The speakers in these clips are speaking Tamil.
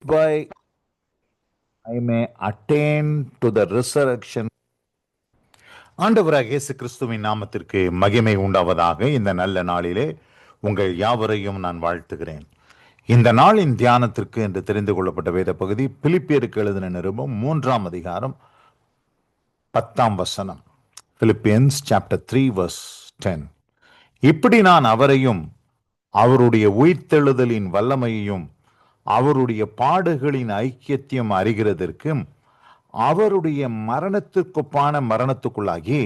by I may attain to the resurrection. ஆண்டவராக இயேசு கிறிஸ்துவின் நாமத்திற்கு மகிமை உண்டாவதாக. இந்த நல்ல நாளிலே உங்கள் யாவரையும் நான் வாழ்த்துகிறேன். இந்த நாளின் தியானத்திற்கு என்று தெரிந்து கொள்ளப்பட்ட வேத பகுதி பிலிப்பியருக்கு எழுதின நிருபம் 3ஆம் அதிகாரம் 10ஆம் வசனம். Philippians chapter 3 verse 10. இப்படி நான் அவரையும் அவருடைய உயிர்த்தெழுதலின் வல்லமையையும் அவருடைய பாடுகளின் ஐக்கியத்தையும் அறிகிறதற்கும் அவருடைய மரணத்திற்கொப்பான மரணத்துக்குள்ளாகி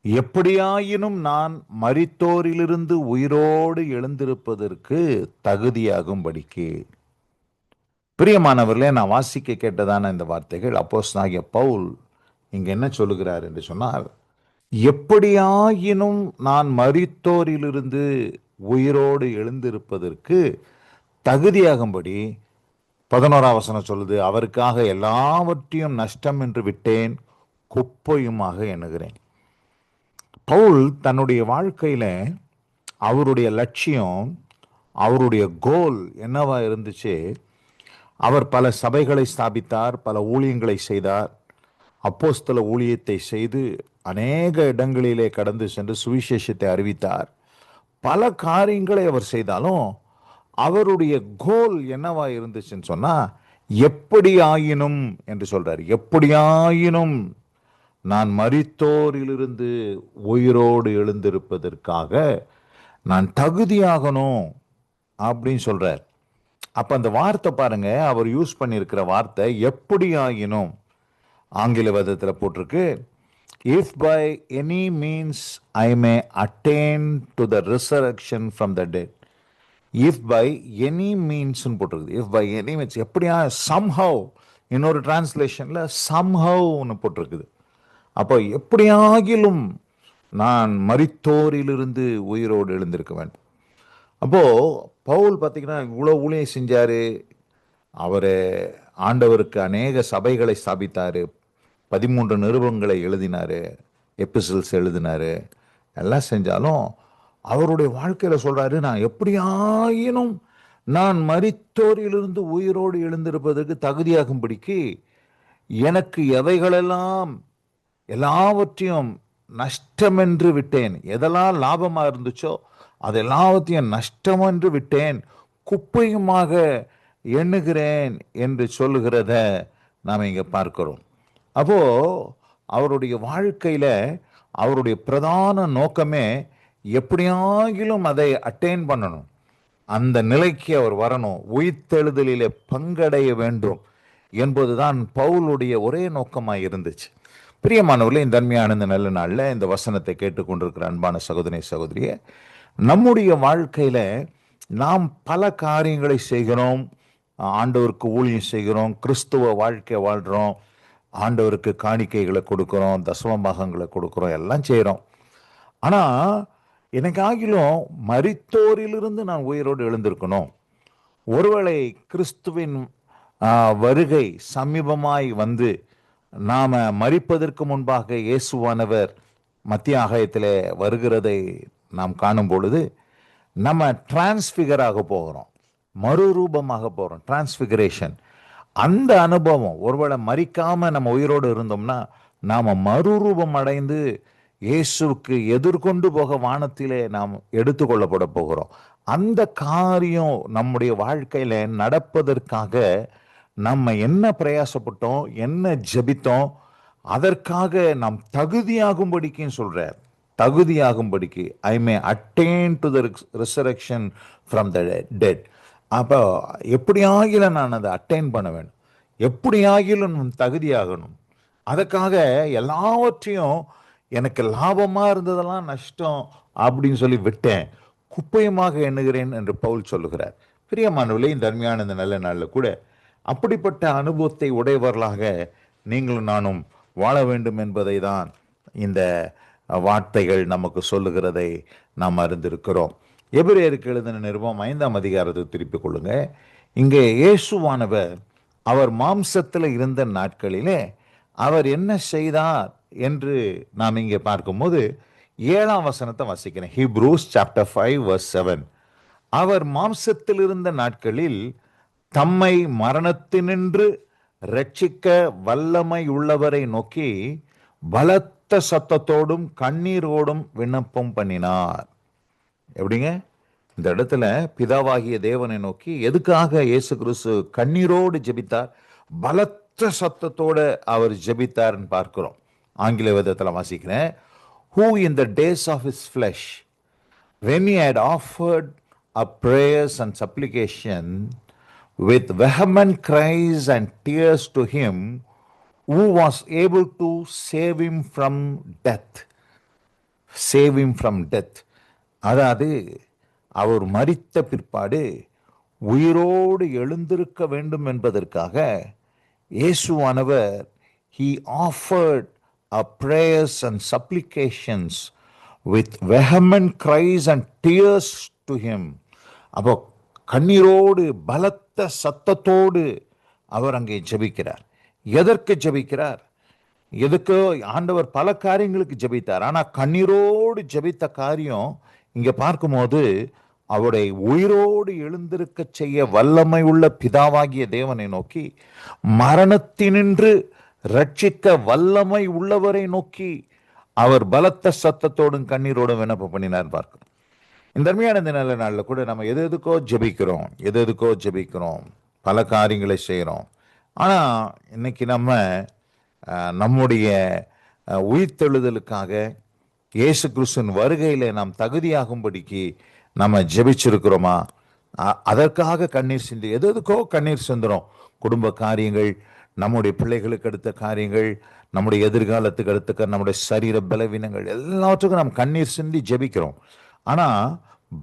எப்படியாயினும் நான் மரித்தோரிலிருந்து உயிரோடு எழுந்திருப்பதற்கு தகுதியாகும்படிக்கு. பிரியமானவர்களே, நான் வாசிக்க கேட்டதான இந்த வார்த்தைகள் அப்போஸ்தலனாகிய பவுல் இங்க என்ன சொல்லுகிறார் என்று சொன்னால், எப்படியாயினும் நான் மரித்தோரிலிருந்து உயிரோடு எழுந்திருப்பதற்கு தகுதியாகும்படி 11ஆம் வசனம் சொல்லுது, அவருக்காக எல்லாவற்றையும் நஷ்டம் என்று விட்டேன், குப்பையுமாக எண்ணுகிறேன். பவுல் தன்னுடைய வாழ்க்கையில அவருடைய லட்சியம், அவருடைய கோல் என்னவா இருந்துச்சு? அவர் பல சபைகளை ஸ்தாபித்தார், பல ஊழியங்களை செய்தார், அப்போஸ்தல ஊழியத்தை செய்து அநேக இடங்களிலே கடந்து சென்று சுவிசேஷத்தை அறிவித்தார். பல காரியங்களை அவர் செய்தாலும் அவருடைய கோல் என்னவா இருந்துச்சுன்னு சொன்னா, எப்படி ஆயினும் என்று சொல்றாரு. எப்படியாயினும் நான் மரித்தோரிலிருந்து உயிரோடு எழுந்திருப்பதற்காக நான் தகுதியாகணும் அப்படின்னு சொல்றார். அப்ப அந்த வார்த்தை பாருங்க, அவர் யூஸ் பண்ணியிருக்கிற வார்த்தை எப்படி ஆயினும். ஆங்கில வேதத்தில் போட்டிருக்கு, if by any means I may attain to the resurrection from the dead. If by any மீன்ஸ்னு போட்டிருக்குது. இஃப் பை எனி மீன்ஸ், எப்படியா, சம்ஹவ். இன்னொரு டிரான்ஸ்லேஷன்ல சம்ஹவ்னு போட்டிருக்குது. அப்போ எப்படியாகிலும் நான் மரித்தோரிலிருந்து உயிரோடு எழுந்திருக்க வேண்டும். அப்போ பவுல் பார்த்தீங்கன்னா இவ்வளோ ஊழியம் செஞ்சாரு. அவர் ஆண்டவருக்கு அநேக சபைகளை ஸ்தாபித்தாரு, 13 நிருபங்களை எழுதினாரு, எபிசல்ஸ் எழுதினாரு, எல்லாம் செஞ்சாலும் அவருடைய வாழ்க்கையில சொல்றாரு, நான் எப்படியாயினும் நான் மரித்தோரிலிருந்து உயிரோடு எழுந்திருப்பதற்கு தகுதியாகும்படிக்கு எனக்கு எவைகளெல்லாம் எல்லாவற்றையும் நஷ்டமென்று விட்டேன். எதெல்லாம் லாபமா இருந்துச்சோ அதெல்லாவற்றையும் நஷ்டமென்று விட்டேன், குப்பையுமாக எண்ணுகிறேன் என்று சொல்லுகிறத நாம் இங்க பார்க்கிறோம். அப்போ அவருடைய வாழ்க்கையில அவருடைய பிரதான நோக்கமே எப்படியாகிலும் அதை அட்டைன் பண்ணணும், அந்த நிலைக்கு அவர் வரணும், உயிர்த்தெழுதலிலே பங்கடைய வேண்டும் என்பதுதான் பவுலுடைய ஒரே நோக்கமாக இருந்துச்சு. பிரியமானவர்களே, இந்த தன்மையான இந்த நல்ல நாளில் இந்த வசனத்தை கேட்டுக்கொண்டிருக்கிற அன்பான சகோதரி சகோதரியே, நம்முடைய வாழ்க்கையில நாம் பல காரியங்களை செய்கிறோம். ஆண்டவருக்கு ஊழியம் செய்கிறோம், கிறிஸ்துவ வாழ்க்கை வாழ்கிறோம், ஆண்டவருக்கு காணிக்கைகளை கொடுக்குறோம், தசமபாகங்களை கொடுக்குறோம், எல்லாம் செய்கிறோம். ஆனால் எனக்காகிலும் மரித்தோரிலிருந்து நான் உயிரோடு எழுந்திருக்கணும். ஒருவேளை கிறிஸ்துவின் வருகை சமீபமாய் வந்து நாம மரிப்பதற்கு முன்பாக இயேசுவானவர் மத்திய ஆகாயத்தில் வருகிறதை நாம் காணும் பொழுது நம்ம டிரான்ஸ்பிகராக போகிறோம், மறுரூபமாக போகிறோம், டிரான்ஸ்பிகரேஷன். அந்த அனுபவம், ஒருவேளை மரிக்காம நம்ம உயிரோடு இருந்தோம்னா நாம மறுரூபம் அடைந்து இயேசுவுக்கு எதிர்கொண்டு போக வானத்திலே நாம் எடுத்துக்கொள்ளப்பட போகிறோம். அந்த காரியம் நம்முடைய வாழ்க்கையில நடப்பதற்காக நம்ம என்ன பிரயாசப்பட்டோம், என்ன ஜெபித்தோம், அதற்காக நாம் தகுதியாகும்படிக்குன்னு சொல்றார். தகுதியாகும்படிக்கு, I may attain to the resurrection from the dead. அப்போ எப்படியாகிலும் நான் அதை அட்டைன் பண்ண வேண்டும், எப்படியாகிலும் தகுதியாகணும். அதுக்காக எல்லாவற்றையும் எனக்கு லாபமா இருந்ததெல்லாம் நஷ்டம் அப்படின்னு சொல்லி விட்டேன், குப்பையுமாக எண்ணுகிறேன் என்று பவுல் சொல்லுகிறார். பிரியமானவர்களே, இந்த அருமையான இந்த நல்ல நாளில் கூட அப்படிப்பட்ட அனுபவத்தை உடையவர்களாக நீங்களும் நானும் வாழ வேண்டும் என்பதை தான் இந்த வார்த்தைகள் நமக்கு சொல்லுகிறதை நாம் அறிந்திருக்கிறோம். எபிரேயருக்கு எழுதின நிருபம் 5ஆம் அதிகாரத்தை திருப்பிக் கொள்ளுங்க. இங்கே இயேசுவானவர் அவர் மாம்சத்தில் இருந்த நாட்களிலே அவர் என்ன செய்தார் என்று நாம் இங்கே பார்க்கும்போது 7ஆம் வசனத்தை வாசிக்கிறேன். Hebrews chapter 5 verse 7. அவர் மாம்சத்தில் இருந்த நாட்களில் தம்மை மரணத்தினின்று ரட்சிக்க வல்லமை உள்ளவரை நோக்கி பலத்த சத்தத்தோடும் கண்ணீரோடும் விண்ணப்பம் பண்ணினார். எப்படிங்க? இந்த இடத்துல பிதாவாகிய தேவனை நோக்கி எதுக்காக இயேசு கிறிஸ்து கண்ணீரோடு ஜெபித்தார், பலத்த சத்தத்தோட அவர் ஜெபித்தார்னு பார்க்கிறோம். ஆங்கில வேதத்தில் வாசிக்கிறேன். Who in the days of his flesh, when he had offered up prayers and supplication with vehement cries and tears to him who was able to save him from death. Save him from death. அதாவது அவர் மரித்த பிற்பாடு உயிரோடு எழுந்திருக்க வேண்டும் என்பதற்காக இயேசுவானவர் he offered up prayers and supplications with vehement cries and tears to him. அப்போ கண்ணீரோடு பலத்த சத்தத்தோடு அவர் அங்கே ஜெபிக்கிறார். எதற்கு ஜெபிக்கிறார்? எதுக்கு? ஆண்டவர் பல காரியங்களுக்கு ஜெபித்தார். ஆனா கண்ணீரோடு ஜெபித்த காரியம் இங்க பார்க்கும்போது அவருடைய உயிரோடு எழுந்திருக்க செய்ய வல்லமை உள்ள பிதாவாகிய தேவனை நோக்கி, மரணத்தினின்று ரட்சிக்க வல்லமை உள்ளவரை நோக்கி அவர் பலத்த சத்தத்தோடும் கண்ணீரோடும் விண்ணப்பம் பண்ணினார் பார்க்கிறோம். இந்த அருமையான இந்த நல்ல நாளில் கூட நம்ம எதுக்கோ ஜெபிக்கிறோம், பல காரியங்களை செய்கிறோம். ஆனால் இன்னைக்கு நம்ம நம்முடைய உயிர்த்தெழுதலுக்காக இயேசு கிறிஸ்துவின் வருகையில் நாம் தகுதியாகும்படிக்கு நம்ம ஜெபிச்சிருக்கிறோமா? அதற்காக கண்ணீர் சிந்தி எதுக்கோ கண்ணீர் சிந்துறோம். குடும்ப காரியங்கள், நம்முடைய பிள்ளைகளுக்கு அடுத்த காரியங்கள், நம்முடைய எதிர்காலத்துக்கு அடுத்த நம்முடைய சரீர பலவீனங்கள், எல்லாவற்றுக்கும் நாம் கண்ணீர் சிந்தி ஜெபிக்கிறோம். ஆனால்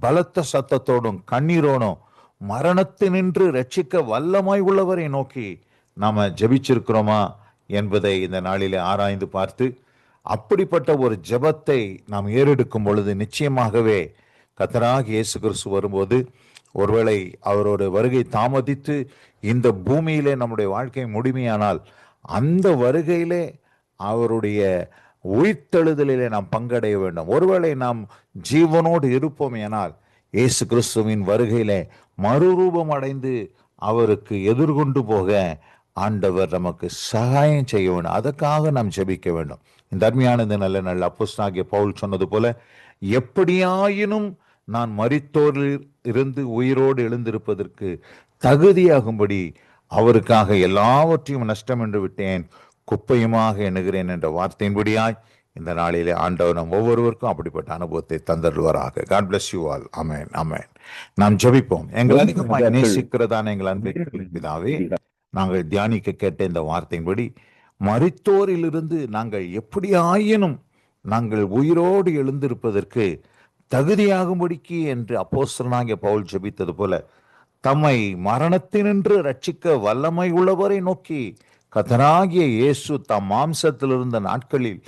பலத்த சத்தத்தோடும் கண்ணீரோடும் மரணத்தினின்று ரட்சிக்க வல்லமாய் உள்ளவரை நோக்கி நாம் ஜெபிச்சிருக்கிறோமா என்பதை இந்த நாளிலே ஆராய்ந்து பார்த்து, அப்படிப்பட்ட ஒரு ஜெபத்தை நாம் ஏறெடுக்கும் பொழுது நிச்சயமாகவே கர்த்தராகிய இயேசு கிறிஸ்து வரும்போது, ஒருவேளை அவரோட வருகை தாமதித்து இந்த பூமியிலே நம்முடைய வாழ்க்கை முழுமையானால், அந்த வருகையிலே அவருடைய உயிர்த்தெழுதலிலே நாம் பங்கடைய வேண்டும். ஒருவேளை நாம் ஜீவனோடு இருப்போம் ஆனால் இயேசு கிறிஸ்துவின் வருகையிலே மறுரூபம் அடைந்து அவருக்கு எதிர்கொண்டு போக ஆண்டவர் நமக்கு சகாயம் செய்ய வேண்டும். அதற்காக நாம் ஜெபிக்க வேண்டும். இந்த அருமையானது நல்ல அப்போஸ்தலனாகிய பவுல் சொன்னது போல, எப்படியாயினும் நான் மரித்தோரில் இருந்து உயிரோடு எழுந்திருப்பதற்கு தகுதியாகும்படி அவருக்காக எல்லாவற்றையும் நஷ்டம் என்று விட்டேன், குப்பையுமாக எண்ணுகிறேன் என்ற வார்த்தையின்படியாய் இந்த நாளிலே ஆண்டவர் நம் ஒவ்வொருவருக்கும் அப்படிப்பட்ட அனுபவத்தை தந்தருவாராக. God bless you all. ஆமென், ஆமென். நாம் ஜெபிப்போம். எங்கள் அதிகமாக நேசிக்கிறதான எங்கள் அன்பின் பிதாவே, நாங்கள் தியானிக்க கேட்ட இந்த வார்த்தையின்படி மரித்தோரிலிருந்து நாங்கள் எப்படியாயினும் நாங்கள் உயிரோடு எழுந்திருப்பதற்கு தகுதியாகும்படிக்கு என்று அப்போஸ்தலனாகிய பவுல் ஜெபித்தது போல, தம்மை மரணத்தினின்று ரட்சிக்க வல்லமை உள்ளவரை நோக்கி கர்த்தராகிய இயேசு தம் மாம்சத்தில் இருந்த நாட்களில்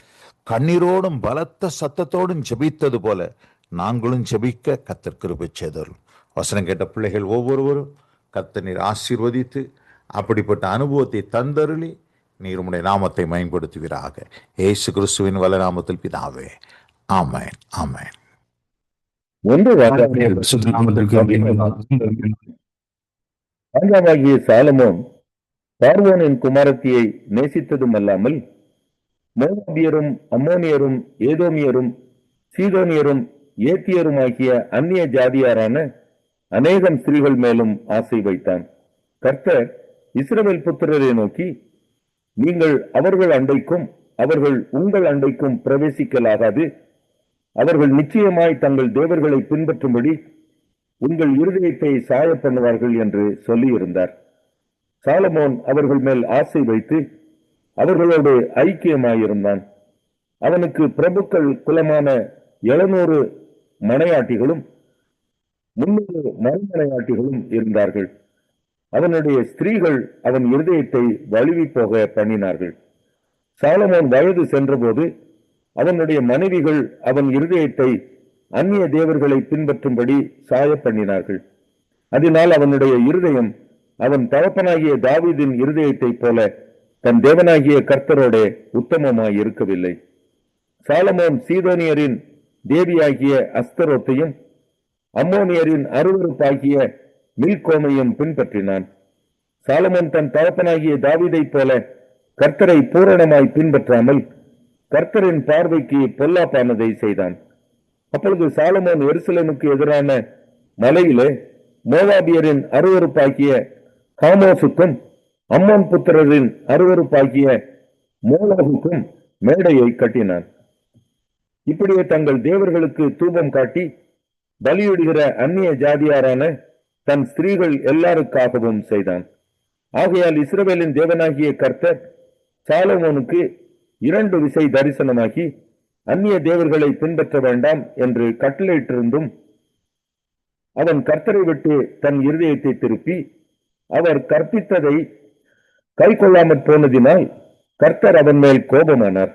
கண்ணீரோடும் பலத்த சத்தத்தோடும் ஜெபித்தது போல நாங்களும் ஜெபிக்க கர்த்தர் கிருபை செய்தருளும். வசனம் கேட்ட பிள்ளைகள் ஒவ்வொருவரும் கர்த்தர் நீர் ஆசீர்வதித்து அப்படிப்பட்ட அனுபவத்தை தந்தருளி நீர் உம்முடைய நாமத்தை பயன்படுத்துவீராக. இயேசு கிறிஸ்துவின் வல்ல நாமத்தில் பிதாவே, ஆமென், ஆமென். ராஜாவாகிய சாலமோன் பார்வோனின் குமாரத்தியை நேசித்ததும் அல்லாமல் மோவாபியரும் அம்மோனியரும் ஏதோமியரும் சீதோனியரும் ஏத்தியரும் ஆகிய அந்நிய ஜாதியாரான அநேகம் ஸ்திரீகள் மேலும் ஆசை வைத்தான். கர்த்தர் இஸ்ரவேல் புத்திரரை நோக்கி, நீங்கள் அவர்கள் அண்டைக்கும் அவர்கள் உங்கள் அண்டைக்கும் பிரவேசிக்கலாகாது, அவர்கள் நிச்சயமாய் தங்கள் தேவர்களை பின்பற்றும்படி உங்கள் இருதயத்தை சாய பண்ணுவார்கள் என்று சொல்லியிருந்தார். சாலமோன் அவர்கள் மேல் ஆசை வைத்து அவர்களோடு ஐக்கியமாயிருந்தான். அவனுக்கு பிரபுக்கள் குலமான 700 மனையாட்டிகளும் 300 மறுமனையாட்டிகளும் இருந்தார்கள். அவனுடைய ஸ்திரீகள் அவன் இருதயத்தை வழுவி போக பண்ணினார்கள். சாலமோன் வயது சென்றபோது அவனுடைய மனைவிகள் அவன் இருதயத்தை அந்நிய தேவர்களை பின்பற்றும்படி சாய பண்ணினார்கள். அதனால் அவனுடைய இருதயம் அவன் தகப்பனாகிய தாவீதின் இருதயத்தை போல தன் தேவனாகிய கர்த்தரோடே உத்தமமாய் இருக்கவில்லை. சாலமோன் சீதோனியரின் தேவியாகிய அஸ்தரோத்தையும் அம்மோனியரின் அருவருப்பாகிய மில்கோமையும் பின்பற்றினான். சாலமோன் தன் தகப்பனாகிய தாவீதைப் போல கர்த்தரை பூரணமாய் பின்பற்றாமல் கர்த்தரின் பார்வைக்கு பொல்லாப்பானதை செய்தான். அப்பொழுது சாலமோன் எருசலேமுக்கு எதிரான மலையிலே மோவாபியரின் அருவருப்பாகிய காமோசுக்கும் அம்மோன் புத்திரரின் அருவருப்பாகிய மோலோகுக்கும் மேடையை கட்டினான். இப்படியே தங்கள் தேவர்களுக்கு தூபம் காட்டி பலியிடுகிற அந்நிய ஜாதியாரான தன் ஸ்திரீகள் எல்லாருக்காகவும் செய்தான். ஆகையால் இஸ்ரவேலின் தேவனாகிய கர்த்தர் சாலமோனுக்கு 2 விசை தரிசனமாகி அந்நிய தேவர்களை பின்பற்ற வேண்டாம் என்று கட்டளையிட்டிருந்தும் அவன் கர்த்தரை விட்டு தன் இருதயத்தை திருப்பி அவர் கற்பித்ததை கை கொள்ளாமற் போனதினால் கர்த்தர் அவன் மேல் கோபமானார்.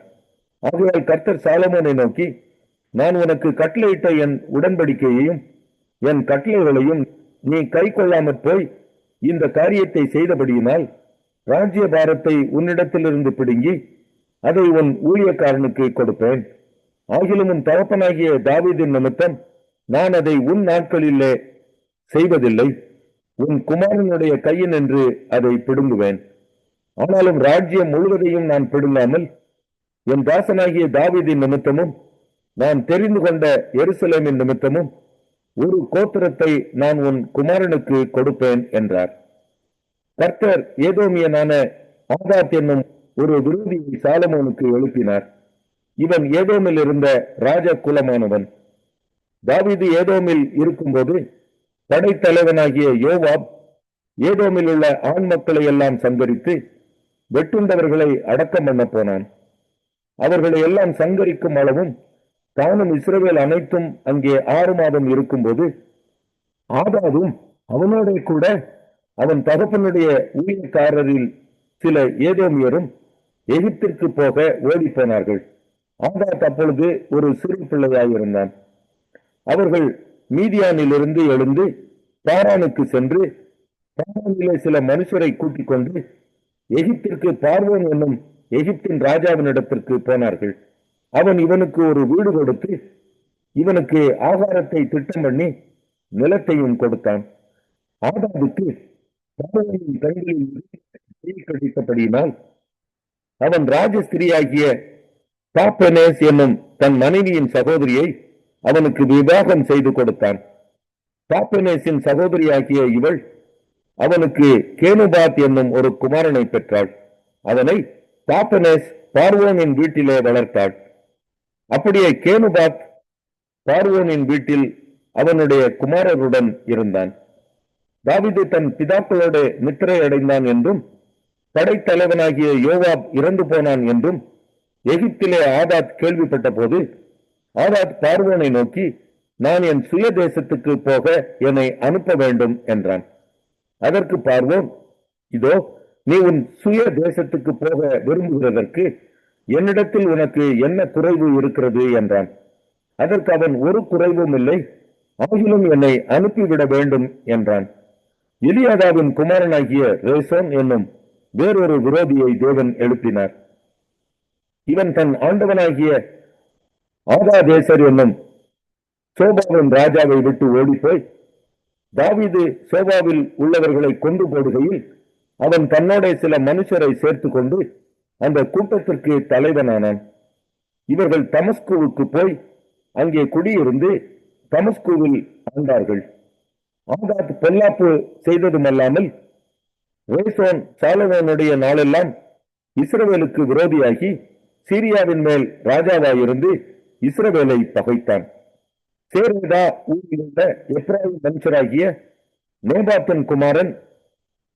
ஆகையால் கர்த்தர் சாலமோனை நோக்கி, நான் உனக்கு கட்டளையிட்ட என் உடன்படிக்கையையும் என் கட்டளைகளையும் நீ கை கொள்ளாமற் போய் இந்த காரியத்தை செய்தபடியினால் ராஜ்ய பாரத்தை உன்னிடத்திலிருந்து பிடுங்கி அதை உன் ஊழியக்காரனுக்கு கொடுப்பேன். ஆகிலும் உன் தகப்பனாகிய தாவீதின் நிமித்தம் நான் அதை உன் நாட்களிலே செய்வதில்லை. உன் குமாரனுடைய கையின் என்று அதை பிடுங்குவேன். ஆனாலும் ராஜ்யம் முழுவதையும் நான் பிடுங்காமல் என் தாசனாகிய தாவீதின் நிமித்தமும் நான் தெரிந்து கொண்ட எருசலேமின் நிமித்தமும் ஒரு கோத்திரத்தை நான் உன் குமாரனுக்கு கொடுப்பேன் என்றார். கர்த்தர் ஏதோமியனான ஆதாத் என்னும் ஒரு விரோதியை சாலமோனுக்கு எழுப்பினார். இவன் ஏதோமில் இருந்த ராஜ குலமானவன். தாவீது ஏதோமில் இருக்கும்போது படைத்தலைவனாகிய யோவாப் ஏதோமில் உள்ள ஆண் மக்களை எல்லாம் சங்கரித்து வெட்டுண்டவர்களை அடக்கம் பண்ண போனான். அவர்களை எல்லாம் சங்கரிக்கும் அளவும் தானும் இஸ்ரவேல் அனைத்தும் அங்கே 6 மாதம் இருக்கும்போது ஆதாதும் அவனோட கூட அவன் தகப்பனுடைய ஊழியக்காரரில் சில ஏதோமியரும் எகிப்திற்கு போக ஓடி போனார்கள். ஆதாத் அப்பொழுது ஒரு சிறு பிள்ளையாயிருந்தான். அவர்கள் மீதியானிலிருந்து எழுந்து பாரானுக்கு சென்று பாரானிலே சில மனுஷரை கூட்டிக் கொண்டு எகிப்திற்கு பார்வோன் என்னும் எகிப்தின் ராஜாவினிடத்திற்கு போனார்கள். அவன் இவனுக்கு ஒரு வீடு கொடுத்து இவனுக்கு ஆகாரத்தை திட்டம் பண்ணி நிலத்தையும் கொடுத்தான். ஆதாதுக்கு பார்வோனின் கண்களில் கடித்தபடியினால் அவன் ராஜஸ்திரியாகிய தாப்பெனேஸ் என்னும் தன் மனைவியின் சகோதரியை அவனுக்கு விவாகம் செய்து கொடுத்தான். தாப்பெனேசின் சகோதரியாகிய இவள் அவனுக்கு கேனுபாத் என்னும் ஒரு குமாரனை பெற்றாள். அவனை தாப்பெனேஸ் பார்வோனின் வீட்டிலே வளர்த்தாள். அப்படியே கேனுபாத் பார்வோனின் வீட்டில் அவனுடைய குமாரருடன் இருந்தான். தாவீது தன் பிதாக்களோடு நித்திரை அடைந்தான் என்றும் படைத்தலைவனாகிய யோவாப் இறந்து போனான் என்றும் எகிப்திலே ஆதாத் கேள்விப்பட்ட போது ஆதாத் பார்வோனை நோக்கி, நான் என் சுய தேசத்துக்கு போக என்னை அனுப்ப வேண்டும் என்றான். அதற்கு பார்வோன், இதோ நீ உன் சுய தேசத்துக்கு போக விரும்புகிறதற்கு என்னிடத்தில் உனக்கு என்ன குறைவு இருக்கிறது என்றான். அதற்கு அவன், ஒரு குறைவும் இல்லை, ஆகிலும் என்னை அனுப்பிவிட வேண்டும் என்றான். எலியாதாவின் குமாரனாகிய ரேசோன் என்னும் வேறொரு விரோதியை தேவன் எழுப்பினார். இவன் தன் ஆண்டவனாகிய ஆதாதேசர் என்னும் சோபாவின் ராஜாவை விட்டு ஓடிப்போய் தாவீது சோபாவில் உள்ளவர்களை கொண்டு போடுகையில் அவன் தன்னோட சில மனுஷரை சேர்த்து கொண்டு அந்த கூட்டத்திற்கு தலைவனானான். இவர்கள் தமஸ்குவுக்கு போய் அங்கே குடியிருந்து தமஸ்குவில் ஆண்டார்கள். ஆதாத் பொல்லாப்பு செய்ததுமல்லாமல் ரேசோன் சாலமோனுடைய நாளெல்லாம் இஸ்ரவேலுக்கு விரோதியாகி சீரியாவின் மேல் ராஜாவாயிருந்து இஸ்ரவேலை பகைத்தான். சேரேதா ஊரிலுள்ள எப்ராயிம் மனுஷராகிய நேபாத்தின் குமாரன்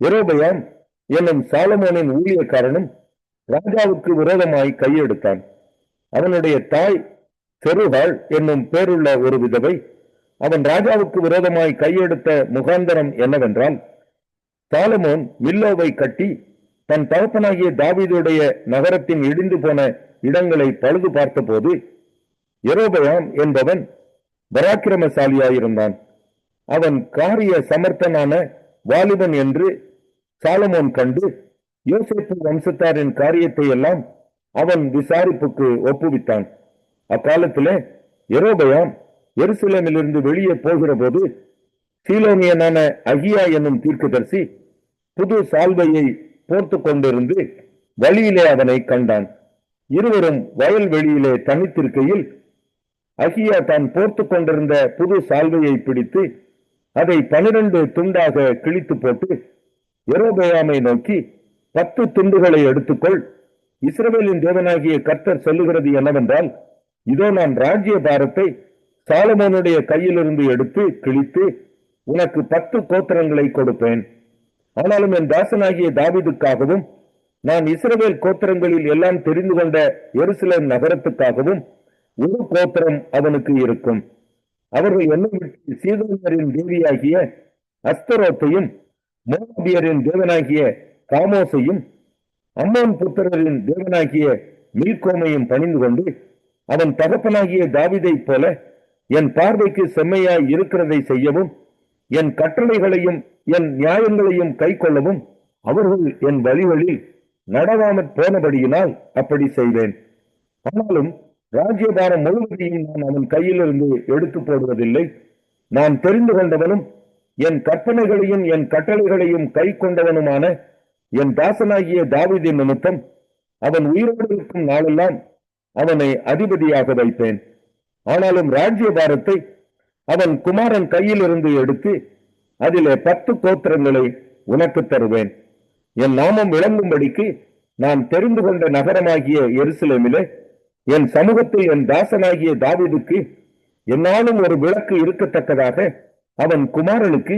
யெரொபெயாம் என்னும் சாலமோனின் ஊழியக்காரனும் ராஜாவுக்கு விரோதமாய் கையெடுத்தான். அவனுடைய தாய் செருகாள் என்னும் பேருள்ள ஒரு விதவை. அவன் ராஜாவுக்கு விரோதமாய் கையெடுத்த முகாந்தரம் என்னவென்றால், சாலமோன் மில்லோவை கட்டி தன் தகப்பனாகிய தாவீதுடைய நகரத்தின் இடிந்து போன இடங்களை பழுது பார்த்த போது யெரொபெயாம் என்பவன் பராக்கிரமசாலியாயிருந்தான். அவன் காரிய சமர்த்தனான வாலிபன் என்று சாலமோன் கண்டு யோசேப்பு வம்சத்தாரின் காரியத்தை எல்லாம் அவன் விசாரிப்புக்கு ஒப்புவித்தான். அக்காலத்திலே யெரொபெயாம் எருசலேமிலிருந்து வெளியே போகிற போது சீலோனியனான அகியா என்னும் தீர்க்கதரிசி புது சால்வையை போர்த்து கொண்டிருந்து வழியிலே அவனை கண்டான். இருவரும் வயல்வெளியிலே தனித்திருக்கையில் அகியா தான் போர்த்து கொண்டிருந்த புது சால்வையை பிடித்து அதை 12 துண்டாக கிழித்து போட்டு யெரொபெயாமை நோக்கி, 10 துண்டுகளை எடுத்துக்கொள். இஸ்ரவேலின் தேவனாகிய கர்த்தர் சொல்லுகிறது என்னவென்றால், இதோ நான் ராஜ்ய பாரத்தை சாலமோனுடைய கையிலிருந்து எடுத்து கிழித்து உனக்கு 10 கோத்திரங்களை கொடுப்பேன். ஆனாலும் என் தாசனாகிய தாவீதுக்காகவும் நான் இஸ்ரவேல் கோத்திரங்களில் எல்லாம் தெரிந்து கொண்ட எருசலேம் நகரத்துக்காகவும் ஒரு கோத்திரம் அவனுக்கு இருக்கும். அவர்கள் என்னை விட்டு சீதோனியரின் தேவியாகிய அஸ்தரோத்தையும் மோவாபியரின் தேவனாகிய காமோசையும் அம்மோன் புத்திரரின் தேவனாகிய மீல்கோமையும் பணிந்து கொண்டு அவன் தகப்பனாகிய தாவீதைப் போல என் பார்வைக்கு செம்மையாய் இருக்கிறதை செய்யவும் என் கட்டளைகளையும் என் நியாயங்களையும் கை கொள்ளவும் அவர்கள் என் வழிகளில் நடவாமற் போனபடியினால் அப்படி செய்வேன். ஆனாலும் ராஜ்யபாரம் முழுவதையும் நான் அவன் கையிலிருந்து எடுத்து போடுவதில்லை. நான் தெரிந்து கொண்டவனும் என் கற்பனைகளையும் என் கட்டளைகளையும் கை கொண்டவனுமான என் தாசனாகிய தாவீதின் நிமித்தம் அவன் உயிரோடு இருக்கும் நாளெல்லாம் அவனை அதிபதியாக வைப்பேன். ஆனாலும் ராஜ்யபாரத்தை அவன் குமாரன் கையிலிருந்து எடுத்து அதிலே 10 கோத்திரங்களை உனக்கு தருவேன். என் நாமம் விளங்கும்படிக்கு நான் தெரிந்து கொண்ட நகரமாகிய எருசலேமிலே என் சமூகத்தில் என் தாசனாகிய தாவீதுக்கு என்னாலும் ஒரு விளக்கு இருக்கத்தக்கதாக அவன் குமாரனுக்கு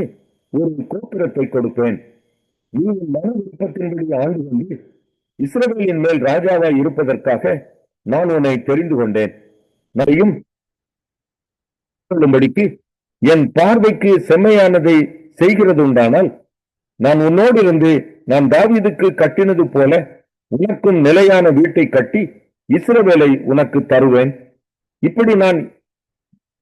ஒரு கோத்திரத்தை கொடுப்பேன். நீ என் மன விருப்பத்தின்படி ஆண்டு கொண்டு இஸ்ரவேலின் மேல் ராஜாவாய் இருப்பதற்காக நான் உன்னை தெரிந்து கொண்டேன். நரையும் கொள்ளும்படிக்கு என் பார்வைக்கு செம்மையானதை செய்கிறது உண்டானால் நான் உன்னோடு இருந்து நான் தாவீதுக்கு கட்டினது போல உனக்கும் நிலையான வீட்டை கட்டி இஸ்ரவேலை உனக்கு தருவேன். இப்படி நான்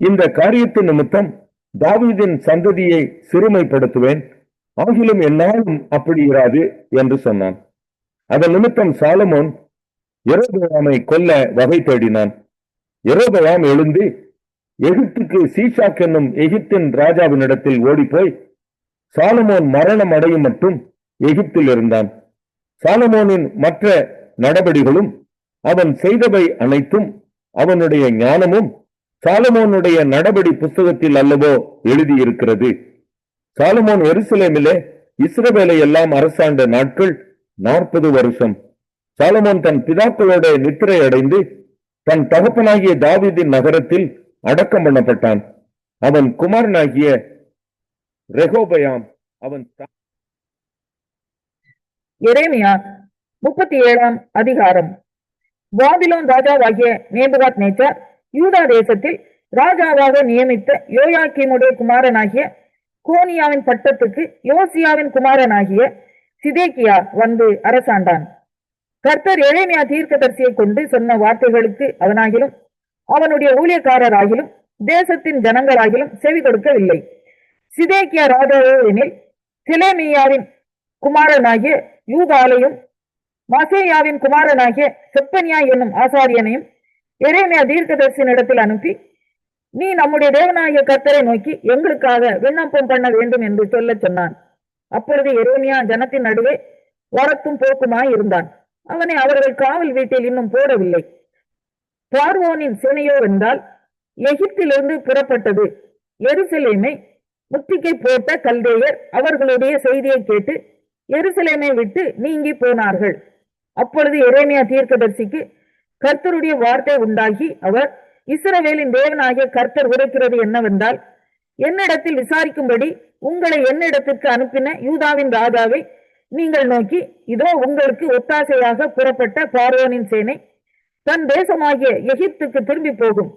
இந்த காரியத்தின் நிமித்தம் தாவீதின் சந்ததியை சிறுமைப்படுத்துவேன். ஆகிலும் என்னாலும் அப்படி இராது என்று சொன்னான். அதன் நிமித்தம் சாலமோன் யெரொபெயாமை கொல்ல வகை தேடினான். யெரொபெயாம் எழுந்து எகிப்துக்கு சீஷாக் என்னும் எகிப்தின் ராஜாவினிடத்தில் ஓடிப்போய் சாலமோன் மரணம் அடையும் மட்டும் எகிப்தில் இருந்தான். சாலமோனின் மற்ற நடபடிகளும் அவன் செய்தவை அனைத்தும் அவனுடைய ஞானமும் சாலமோனுடைய நடபடி புஸ்தகத்தில் அல்லவோ எழுதியிருக்கிறது. சாலமோன் எருசலேமிலே இஸ்ரவேலை எல்லாம் அரசாண்ட நாட்கள் 40 வருஷம். சாலமோன் தன் பிதாக்களோட நித்திரை அடைந்து தன் தகப்பனாகிய தாவீதின் நகரத்தில் அடக்கம் பண்ணப்பட்டான். அவன் குமாரனாகிய ரெகோபயாம் அவன் எரேமியா 37 அதிகாரம். பாபிலோன் ராஜாவாகிய நேபுகாத் நேச்சார் யூதா தேசத்தில் ராஜாவாக நியமித்த யோயாக்கீமுடைய குமாரனாகிய கோனியாவின் பட்டத்துக்கு யோசியாவின் குமாரனாகிய சிதேக்கியா வந்து அரசாண்டான். கர்த்தர் எரேமியா தீர்க்கதரிசியை கொண்டு சொன்ன வார்த்தைகளுக்கு அவனாகிலும் அவனுடைய ஊழியக்காரராகிலும் தேசத்தின் ஜனங்களாகிலும் செவி கொடுக்கவில்லை. சிதேக்கியா ராஜாவோ எனில் செலேமியாவின் குமாரனாகிய யூதாலையும் மாசேயாவின் குமாரனாகிய செப்பனியா என்னும் ஆசாரியனையும் எரேமியா தீர்க்கதரிசியினிடத்தில் அனுப்பி, நீ நம்முடைய தேவனாகிய கர்த்தரை நோக்கி எங்களுக்காக விண்ணப்பம் பண்ண வேண்டும் என்று சொல்ல சொன்னான். அப்பொழுது எரேமியா ஜனத்தின் நடுவே வரத்தும் போக்குமாய் இருந்தான். அவனை அவர்கள் காவல் வீட்டில் இன்னும் போடவில்லை. பார்வோனின் சேனையோ என்றால் எகிப்திலிருந்து புறப்பட்டது. எருசலேமை முற்றுகை போட்ட கல்தேயர் அவர்களுடைய செய்தியை கேட்டு எருசலேமை விட்டு நீங்கி போனார்கள். அப்பொழுது எரேமியா தீர்க்கதரிசிக்கு கர்த்தருடைய வார்த்தை உண்டாகி, அவர், இஸ்ரவேலின் தேவனாகிய கர்த்தர் உரைக்கிறது என்னவென்றால், என்னிடத்தில் விசாரிக்கும்படி உங்களை என்னிடத்திற்கு அனுப்பின யூதாவின் ராஜாவை நீங்கள் நோக்கி, இதோ உங்களுக்கு ஒத்தாசையாக புறப்பட்ட பார்வோனின் சேனை தன் தேசமாகிய எகிப்துக்கு திரும்பி போகும்.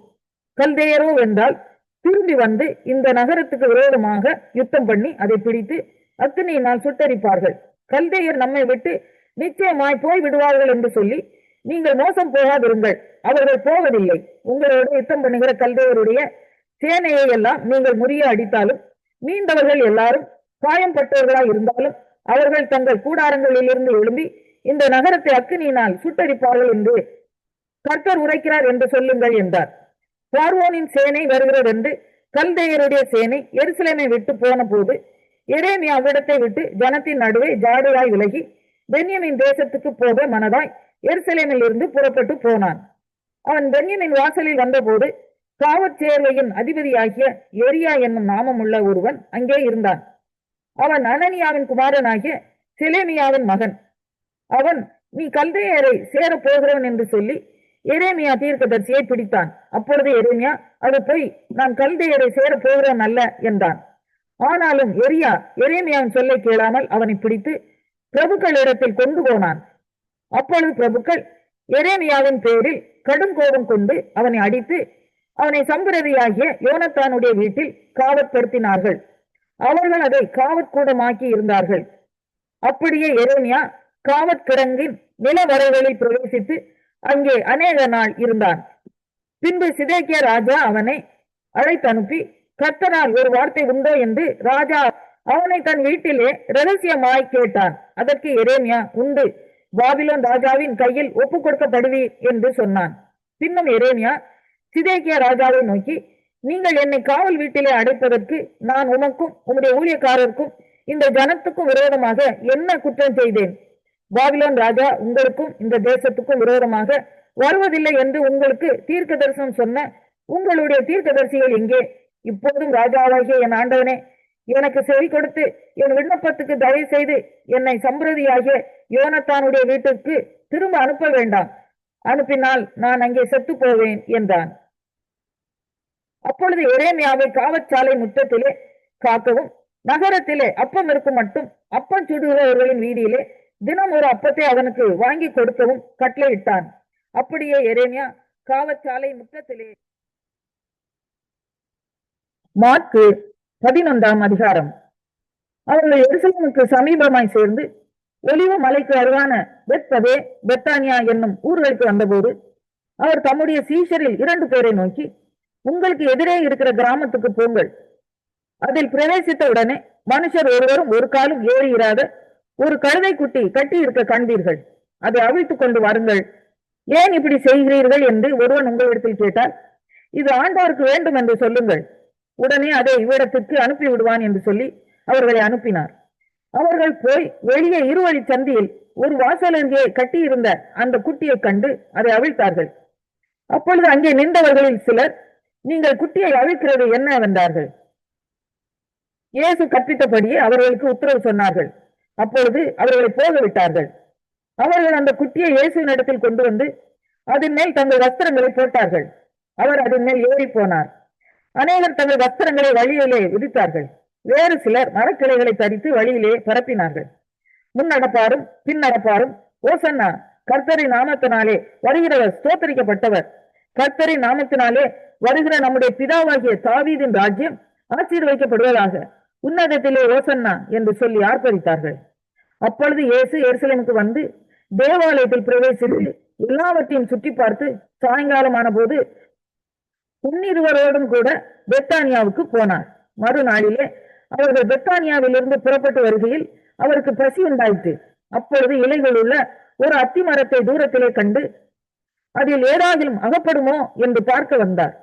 கல்தேயரோ வென்றால் திரும்பி வந்து இந்த நகரத்துக்கு விரோதமாக யுத்தம் பண்ணி அதை பிடித்து அக்கினியினால் சுட்டரிப்பார்கள். கல்தேயர் நம்மை விட்டு நிச்சயமாய் போய் விடுவார்கள் என்று சொல்லி நீங்கள் மோசம் போகாதிருங்கள். அவர்கள் போவதில்லை. உங்களோட யுத்தம் பண்ணுகிற கல்தேயருடைய சேனையை எல்லாம் நீங்கள் முறிய அடித்தாலும் மீண்டவர்கள் எல்லாரும் காயம்பட்டவர்களாய் இருந்தாலும் அவர்கள் தங்கள் கூடாரங்களில் இருந்து எழும்பி இந்த நகரத்தை அக்கினியினால் சுட்டரிப்பார்கள் என்று கர்த்தர் உரைக்கிறார் என்று சொல்லுங்கள் என்றார். பார்வோனின் சேனை வருகிறது என்று கல்தேயருடைய சேனை எருசலேமை விட்டு போன போது எரேமியா அவ்விடத்தை விட்டு ஜனத்தின் நடுவே ஜாடுவாய் விலகி பென்யமின் தேசத்துக்கு போக மனதாய் எருசலேமில் இருந்து புறப்பட்டு போனான். அவன் பென்யமின் வாசலில் வந்தபோது காவற்சேர்வையின் அதிபதியாகிய எரியா என்னும் நாமம் உள்ள ஒருவன் அங்கே இருந்தான். அவன் அனனியாவின் குமாரனாகிய செலேமியாவின் மகன். அவன், நீ கல்தேயரை சேர போகிறவன் என்று சொல்லி எரேமியா தீர்க்கதரிசியை பிடித்தான். அப்பொழுது எரேமியா, அது போய், நான் கல்தேயரை சேர போகிறவன் அல்ல என்றான். ஆனாலும் எரியா எரேமியாவின் சொல்லை கேளாமல் அவனை பிடித்து பிரபுக்களிடத்தில் கொண்டு போனான். அப்பொழுது பிரபுக்கள் எரேமியாவின் பேரில் கடும் கோபம் கொண்டு அவனை அடித்து அவனை சம்பிரதியாகிய யோனத்தானுடைய வீட்டில் காவற்படுத்தினார்கள். அவர்கள் அதை காவற்கூடமாக்கி இருந்தார்கள். அப்படியே எரேமியா காவற்கிடங்கின் நிலவரைகளில் பிரவேசித்து அங்கே அநேக நாள் இருந்தான். பின்பு சிதேக்கியா ராஜா அவனை அழைத்தனுப்பி, கர்த்தரால் ஒரு வார்த்தை உண்டோ என்று ராஜா அவனை தன் வீட்டிலே ரகசியமாய் கேட்டான். அதற்கு எரேமியா, உண்டு, பாபிலோன் ராஜாவின் கையில் ஒப்பு கொடுக்கப்படுவீர் என்று சொன்னான். பின்னும் எரேமியா சிதேக்கியா ராஜாவை நோக்கி, நீங்கள் என்னை காவல் வீட்டிலே அடைப்பதற்கு நான் உமக்கும் உம்முடைய ஊழியக்காரருக்கும் இந்த ஜனத்துக்கும் விரோதமாக என்ன குற்றம் செய்தேன்? பாபிலோன் ராஜா உங்களுக்கும் இந்த தேசத்துக்கும் விரோதமாக வருவதில்லை என்று உங்களுக்கு தீர்க்க தரிசனம் சொன்ன உங்களுடைய தீர்க்கதரிசிகள் எங்கே? இப்போதும் ராஜாவாகிய என் ஆண்டவனே, எனக்கு செவி கொடுத்து என் விண்ணப்பத்துக்கு தயவு செய்து என்னை சம்பிரதியாகிய யோனத்தானுடைய வீட்டிற்கு திரும்ப அனுப்ப வேண்டாம். அனுப்பினால் நான் அங்கே செத்து போவேன் என்றான். அப்பொழுது எரேமியாவை காவற்சாலை முற்றத்திலே காக்கவும், நகரத்திலே அப்பம் இருக்கும் மட்டும் அப்பம் சுடுகிறவர்களின் வீதியிலே தினம் ஒரு அப்பத்தை அவனுக்கு வாங்கி கொடுக்கவும் கட்டளையிட்டான். அப்படியே எரேமியா காவற்சாலை முற்றத்திலே. மாற்கு 11ஆம் அதிகாரம். அவர்கள் எருசலேமுக்கு சமீபமாய் சேர்ந்து ஒலிவ மலைக்கு அருகான பெத்பகே, பெத்தானியா என்னும் ஊர்களுக்கு வந்தபோது அவர் தம்முடைய சீஷரில் 2 பேரை நோக்கி, உங்களுக்கு எதிரே இருக்கிற கிராமத்துக்கு போங்கள். அதில் பிரவேசித்த உடனே மனுஷர் ஒருவரும் ஒரு காலும் ஏறி இராத ஒரு கழுதை குட்டி கட்டி இருக்க காண்பீர்கள். அதை அவிழ்த்து கொண்டு வாருங்கள். ஏன் இப்படி செய்கிறீர்கள் என்று ஒருவன் உங்களிடத்தில் கேட்டால், இது ஆண்டவருக்கு வேண்டும் என்று சொல்லுங்கள். உடனே அதை இவ்விடத்திற்கு அனுப்பி விடுவான் என்று சொல்லி அவர்களை அனுப்பினார். அவர்கள் போய் வெளியே இருவழி சந்தியில் ஒரு வாசலருகே கட்டியிருந்த அந்த குட்டியை கண்டு அதை அவிழ்த்தார்கள். அப்பொழுது அங்கே நின்றவர்களில் சிலர், நீங்கள் குட்டியை அவிழ்க்கிறது என்ன வென்றார்கள். இயேசு கற்பித்தபடியே அவர்களுக்கு உத்தரவு சொன்னார்கள். அப்பொழுது அவர்களை போக விட்டார்கள். அவர்கள் அந்த குட்டியை இயேசுவின் இடத்தில் கொண்டு வந்து அதன் மேல் தங்கள் வஸ்திரங்களை போட்டார்கள். அவர் அதன் மேல் ஏறி போனார். அநேகர் தங்கள் வஸ்திரங்களை வழியிலே விதித்தார்கள். வேறு சிலர் மரக்கிளைகளை தரித்து வழியிலே பரப்பினார்கள். முன்னடப்பாரும் பின்னடப்பாரும், ஓசன்னா, கர்த்தரின் நாமத்தினாலே வருகிறவர் ஸ்தோத்தரிக்கப்பட்டவர், கர்த்தரின் நாமத்தினாலே வருகிற நம்முடைய பிதாவாகிய தாவீதின் ராஜ்யம் ஆசீர்வதிக்கப்படுவதாக, உன்னதத்திலே ஓசன்னா என்று சொல்லி ஆர்ப்பரித்தார்கள். அப்பொழுது இயேசு எருசலேமுக்கு வந்து தேவாலயத்தில் பிரவேசித்து எல்லாவற்றையும் சுற்றி பார்த்து சாயங்காலமான போது 11 கூட பெத்தானியாவுக்கு போனார். மறுநாளிலே அவர்கள் பெத்தானியாவிலிருந்து புறப்பட்டு வருகையில் அவருக்கு பசி உண்டாயிற்று. அப்பொழுது இலைகள் உள்ள ஒரு அத்தி மரத்தை தூரத்திலே கண்டு அதில் ஏதாகிலும் அகப்படுமோ என்று பார்க்க வந்தார்.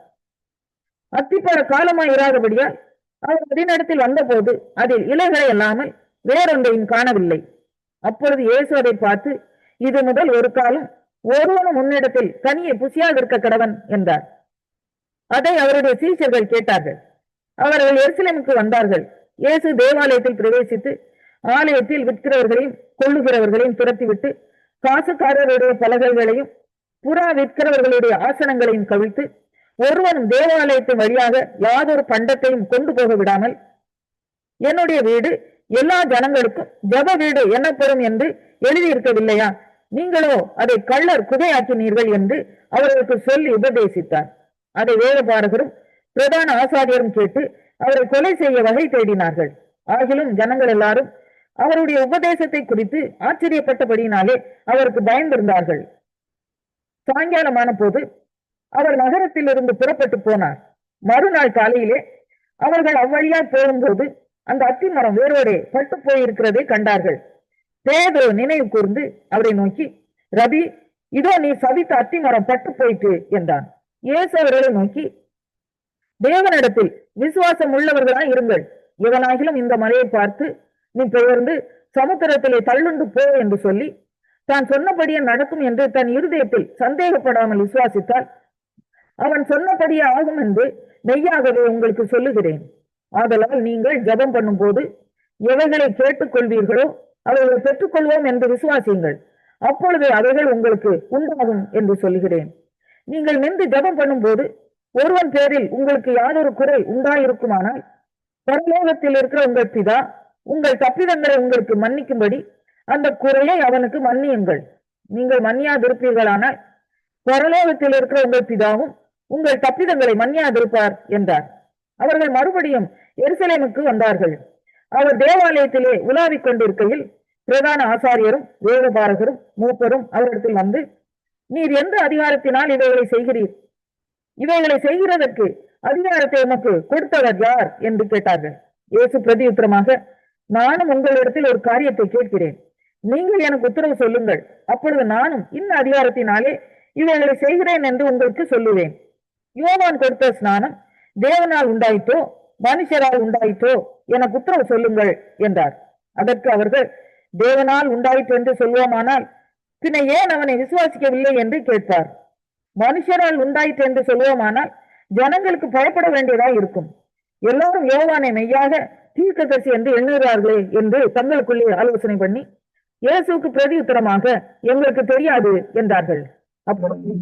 அத்திப்பழ காலமாய் இராதபடியால் அவர் அதனிடத்தில் வந்தபோது அதில் இலைகளை அல்லாமல் வேறொன்றையும் காணவில்லை. அப்பொழுது இயேசு அதை பார்த்து, இது முதல் ஒரு காலம் ஒருவனும் முன்னிடத்தில் கனியை புசியாக இருக்க கடவன் என்றார். அதை அவருடைய சீஷர்கள் கேட்டார்கள். அவர்கள் எருசலேமுக்கு வந்தார்கள். இயேசு தேவாலயத்தில் பிரவேசித்து ஆலயத்தில் விற்கிறவர்களையும் கொள்ளுகிறவர்களையும் துரத்திவிட்டு காசுக்காரருடைய பலகைகளையும் புறா விற்கிறவர்களுடைய ஆசனங்களையும் கவிழ்த்து ஒருவனும் தேவாலயத்தின் வழியாக யாதொரு பண்டத்தையும் கொண்டு போக விடாமல், என்னுடைய வீடு எல்லா ஜனங்களுக்கும் ஜப வீடு எனப்படும் என்று எழுதியிருக்கவில்லையா? நீங்களோ அதை கள்ளர் குகையாக்கினீர்கள் என்று அவர்களுக்கு சொல்லி உபதேசித்தார். அதை வேதபாரகரும் பிரதான ஆசாரியரும் கேட்டு அவரை கொலை செய்ய வகை தேடினார்கள். ஆகிலும் ஜனங்கள் எல்லாரும் அவருடைய உபதேசத்தை குறித்து ஆச்சரியப்பட்டபடியினாலே அவருக்கு பயந்திருந்தார்கள். சாயங்காலமான போது அவர் நகரத்தில் இருந்து புறப்பட்டு போனார். மறுநாள் காலையிலே அவர்கள் அவ்வழியாய் போகும்போது அந்த அத்திமரம் வேரோடே பட்டு போயிருக்கிறதை கண்டார்கள். பேதுரு நினைவு கூர்ந்து அவரை நோக்கி, ரபி, இதோ நீ சபித்த அத்திமரம் பட்டு போயிற்று என்றான். இயேசு அவர்களை நோக்கி, தேவனிடத்தில் விசுவாசம் உள்ளவர்களாய் இருங்கள். எவனாகிலும் இந்த மலையை பார்த்து நீ பெயர்ந்து சமுத்திரத்திலே தள்ளுண்டு போ என்று சொல்லி தான் சொன்னபடியே நடக்கும் என்று தன் இருதயத்தில் சந்தேகப்படாமல் விசுவாசித்தால் அவன் சொன்னபடியே ஆகும் என்று மெய்யாகவே உங்களுக்கு சொல்லுகிறேன். ஆதலால் நீங்கள் ஜெபம் பண்ணும் போது எவைகளை கேட்டுக்கொள்வீர்களோ அவைகளை பெற்றுக்கொள்வோம் என்று விசுவாசியுங்கள், அப்பொழுது அவைகள் உங்களுக்கு உண்டாகும் என்று சொல்லுகிறேன். நீங்கள் நின்று ஜெபம் பண்ணும் போது ஒருவன் பேரில் உங்களுக்கு யாதொரு குறை உண்டாயிருக்குமானால் பரலோகத்தில் இருக்கிற உங்கள் பிதா உங்கள் தப்பிதங்களை உங்களுக்கு மன்னிக்கும்படி அந்த குறையை அவனுக்கு மன்னியுங்கள். நீங்கள் மன்னியாதிருப்பீர்களானால் பரலோகத்தில் இருக்கிற உங்கள் பிதாவும் உங்கள் தப்பிதங்களை மன்னியாதிருப்பார் என்றார். அவர்கள் மறுபடியும் எருசலேமுக்கு வந்தார்கள். அவர் தேவாலயத்திலே உலாவிக் கொண்டிருக்கையில் பிரதான ஆசாரியரும் வேதபாரகரும் மூப்பரும் அவரிடத்தில் வந்து, நீர் எந்த அதிகாரத்தினால் இவைகளை செய்கிறீர்? இவைகளை செய்கிறதற்கு அதிகாரத்தை உமக்கு கொடுத்தவர் யார் என்று கேட்டார்கள். இயேசு பிரதியுத்தரமாக, நானும் உங்களிடத்தில் ஒரு காரியத்தை கேட்கிறேன், நீங்கள் எனக்கு உத்தரவு சொல்லுங்கள், அப்பொழுது நானும் இந்த அதிகாரத்தினாலே இவைகளை செய்கிறேன் என்று உங்களுக்கு சொல்லுவேன். யோவான் கொடுத்த ஸ்நானம் தேவனால் உண்டாயிற்றோ மனுஷரால் உண்டாயிற்றோ எனக்கு உத்தரவு சொல்லுங்கள் என்றார். அதற்கு அவர்கள், தேவனால் உண்டாயிற்று என்று சொல்வோமானால் பின்ன ஏன் அவனை விசுவாசிக்கவில்லை என்று கேட்பார். மனுஷரால் உண்டாயிற்று என்று சொல்வோமானால் ஜனங்களுக்கு பயப்பட வேண்டியதாய் இருக்கும். எல்லாரும் யோவானை மெய்யாக தீர்க்கதரிசி என்று எண்ணுகிறார்களே என்று தங்களுக்குள்ளே ஆலோசனை பண்ணி இயேசுவுக்கு பிரதியுத்தரமாக, எங்களுக்கு தெரியாது என்றார்கள். அப்பொழுது